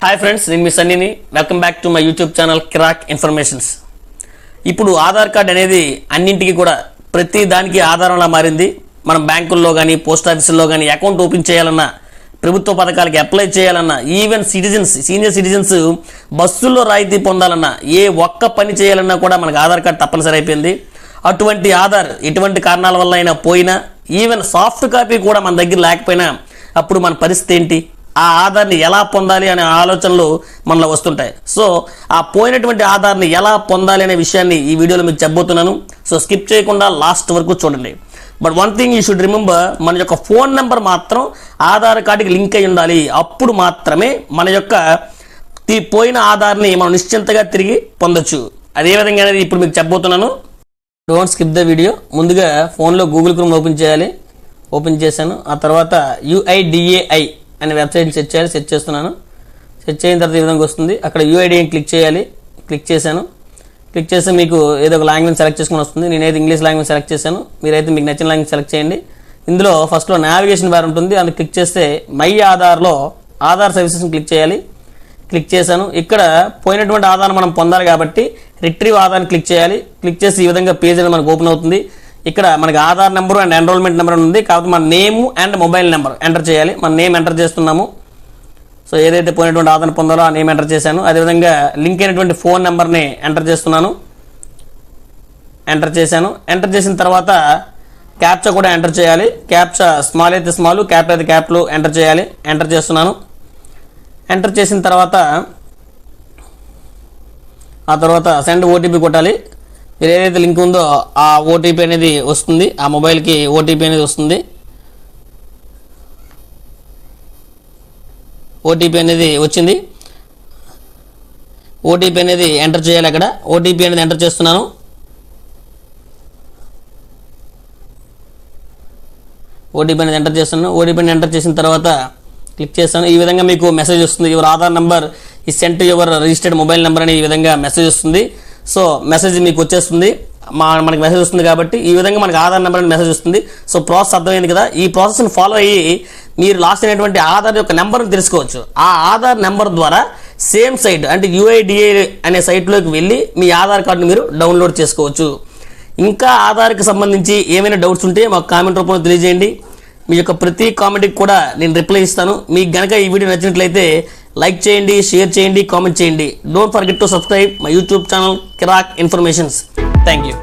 Hi friends, నేను మీ సన్నీని. Welcome back to my YouTube channel Kirrak informations. ఇప్పుడు ఆధార్ కార్డ్ అనేది అన్నింటికి కూడా ప్రతి దానికి ఆధారంలా మారింది. మనం బ్యాంకుల్లో కానీ పోస్ట్ ఆఫీసుల్లో కానీ అకౌంట్ ఓపెన్ చేయాలన్నా, ప్రభుత్వ పథకాలకి అప్లై చేయాలన్నా, ఈవెన్ సీనియర్ సిటిజన్స్ బస్సుల్లో రాయితీ పొందాలన్నా, ఏ ఒక్క పని చేయాలన్నా కూడా మనకు ఆధార్ కార్డ్ తప్పనిసరి అయిపోయింది. అటువంటి ఆధార్ ఎటువంటి కారణాల వల్ల అయినా పోయినా, ఈవెన్ సాఫ్ట్ కాపీ కూడా మన దగ్గర లేకపోయినా అప్పుడు మన పరిస్థితి ఏంటి? ఆ ఆధార్ని ఎలా పొందాలి అనే ఆలోచనలు మనలో వస్తుంటాయి. సో ఆ పోయినటువంటి ఆధార్ని ఎలా పొందాలి అనే విషయాన్ని ఈ వీడియోలో మీకు చెప్పబోతున్నాను. సో స్కిప్ చేయకుండా లాస్ట్ వరకు చూడండి. But one thing you should remember, మన యొక్క ఫోన్ నెంబర్ మాత్రం ఆధార్ కార్డుకి లింక్ అయి ఉండాలి. అప్పుడు మాత్రమే మన యొక్క పోయిన ఆధార్ని మనం నిశ్చింతగా తిరిగి పొందొచ్చు. అదేవిధంగా అనేది ఇప్పుడు మీకు చెప్పబోతున్నాను. Don't skip the video. ముందుగా ఫోన్లో గూగుల్ క్రోమ్ ఓపెన్ చేయాలి. ఓపెన్ చేశాను. ఆ తర్వాత UIDAI అనే వెబ్సైట్ని సెర్చ్ చేయాలి. సెర్చ్ చేస్తున్నాను. సెర్చ్ అయిన తర్వాత ఈ విధంగా వస్తుంది. అక్కడ UIDAI క్లిక్ చేయాలి. క్లిక్ చేశాను. క్లిక్ చేస్తే మీకు ఏదో ఒక లాంగ్వేజ్ సెలెక్ట్ చేసుకుని వస్తుంది. నేనైతే ఇంగ్లీష్ లాంగ్వేజ్ సెలెక్ట్ చేశాను. మీరైతే మీకు నచ్చిన లాంగ్వేజ్ సెలెక్ట్ చేయండి. ఇందులో ఫస్ట్లో నావిగేషన్ బార్ ఉంటుంది, అందులో క్లిక్ చేస్తే మై ఆధార్లో ఆధార్ సర్వీసెస్ని క్లిక్ చేయాలి. క్లిక్ చేశాను. ఇక్కడ పోయినటువంటి ఆధార్ మనం పొందాలి కాబట్టి రిట్రీవ్ ఆధార్ని క్లిక్ చేయాలి. క్లిక్ చేసి ఈ విధంగా పేజ్ అనేది మనకు ఓపెన్ అవుతుంది. ఇక్కడ మనకి Aadhaar number and enrolment number ఉంది. కాబట్టి మన name and mobile number enter చేయాలి. మన నేమ్ ఎంటర్ చేస్తున్నాము. సో ఏదైతే పోయినటువంటి ఆధార్ పొందాలో ఆ నేమ్ ఎంటర్ చేశాను. అదేవిధంగా లింక్ అయినటువంటి ఫోన్ నెంబర్ని ఎంటర్ చేస్తున్నాను. ఎంటర్ చేశాను. ఎంటర్ చేసిన తర్వాత క్యాప్చా కూడా ఎంటర్ చేయాలి. క్యాప్చా స్మాల్ అయితే స్మాల్, క్యాప్ అయితే క్యాప్లు ఎంటర్ చేయాలి. ఎంటర్ చేస్తున్నాను. ఎంటర్ చేసిన తర్వాత ఆ తర్వాత సెండ్ OTP కొట్టాలి. మీరు ఏదైతే లింక్ ఉందో ఆ OTP అనేది వస్తుంది. ఆ మొబైల్కి OTP అనేది వస్తుంది. OTP అనేది వచ్చింది. OTP అనేది ఎంటర్ చేయాలి. అక్కడ OTP అనేది ఎంటర్ చేస్తున్నాను. OTP అనేది ఎంటర్ చేస్తున్నాను. OTP అనేది ఎంటర్ చేసిన తర్వాత క్లిక్ చేస్తాను. ఈ విధంగా మీకు మెసేజ్ వస్తుంది. యువర్ ఆధార్ నెంబర్ ఈ cent your registered mobile number అని ఈ విధంగా మెసేజ్ వస్తుంది. సో మెసేజ్ మీకు వచ్చేస్తుంది. మనకి మెసేజ్ వస్తుంది కాబట్టి ఈ విధంగా మనకి ఆధార్ నెంబర్ అని మెసేజ్ వస్తుంది. సో ప్రాసెస్ అర్థమైంది కదా. ఈ ప్రాసెస్ని ఫాలో అయ్యి మీరు లాస్ట్ అయినటువంటి ఆధార్ యొక్క నెంబర్ని తెలుసుకోవచ్చు. ఆ ఆధార్ నెంబర్ ద్వారా సేమ్ సైట్ అంటే UIDAI అనే సైట్లోకి వెళ్ళి మీ ఆధార్ కార్డుని మీరు డౌన్లోడ్ చేసుకోవచ్చు. ఇంకా ఆధార్కి సంబంధించి ఏమైనా డౌట్స్ ఉంటే మాకు కామెంట్ రూపంలో తెలియజేయండి. మీ యొక్క ప్రతి కామెంట్కి కూడా నేను రిప్లై ఇస్తాను. మీకు గనక ఈ వీడియో నచ్చినట్లయితే లైక్ చేయండి, షేర్ చేయండి, కామెంట్ చేయండి. Don't forget to subscribe my YouTube channel Kirrak informations. Thank you.